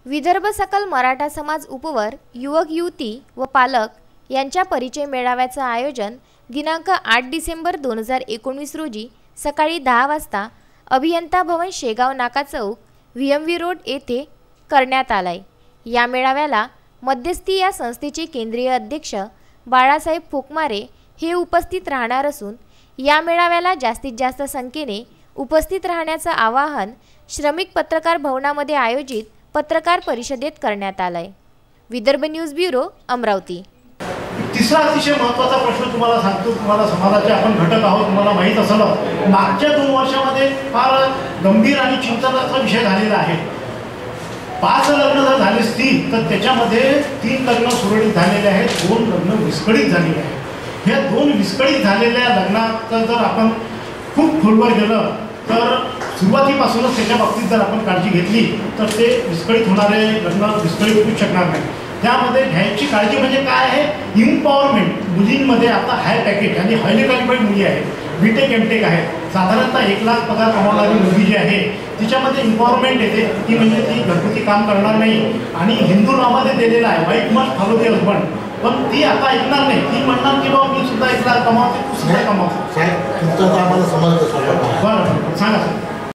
विदर्भ सकल मराठा समाज उपवर युवक युवती व पालक यांच्या परिचय मेळाव्याचं आयोजन दिनांक 8 डिसेंबर 2019 रोजी सकाळी 10 वाजता अभियंता भवन शेगाव नाका चौक VMV रोड येथे करण्यात आलाय। या मेळाव्याला मध्यस्थी या संस्थेचे केंद्रीय अध्यक्ष बाळासाहेब फोकमारे हे उपस्थित राहणार असून या मेळाव्याला जास्तीत जास्त संख्येने उपस्थित राहण्याचं आवाहन श्रमिक पत्रकार भवनामध्ये आयोजित पत्रकार परिषदेत करण्यात आलाय। Vidarbha news bureau Amravati. तिसरा अतिशय महत्त्वाचा प्रश्न तुम्हाला सांगतो, तुम्हाला समाजाचे आपण घटक आहोत, तुम्हाला माहीत असलं मागच्या 2 वर्षामध्ये फार गंभीर आणि चिंतनाचा विषय झालेला आहे। 5 लग्न जर झाले असतील तर त्याच्यामध्ये 3 लग्न सुरळीत झालेले आहेत, 2 लग्न विस्कळीत झालेले आहेत। ह्या 2 विस्कळीत झालेल्या लग्नाचं जर आपण खूप खोलवर गेलं तर सुरुवातीपासूनच त्याच्या बाबतीत जर आपण काळजी घेतली तर ते विस्कळीत होणारे लग्न विस्कळीत होऊ शकणार नाही। त्यामध्ये घ्यायची काळजी म्हणजे काय आहे, इम्पॉवरमेंट। मुलींमध्ये आता हाय पॅकेज आणि हायली क्वालिफाईड मुली आहेत, BTech MTech आहेत, साधारणतः 1 लाख पगार कमावणारी मुलगी जी आहे तिच्यामध्ये इम्पॉवरमेंट येते। ती म्हणजे ती घरगुती काम करणार नाही आणि हिंदू नावामध्ये दिलेलं आहे wife must follow the husband, पण ती आता ऐकणार नाही। ती म्हणणार की बाबा मी सुद्धा 1 लाख कमावते, तू सुद्धा कमावते। साहेब तुमचं आम्हाला समजतं। बरं सांगा सर।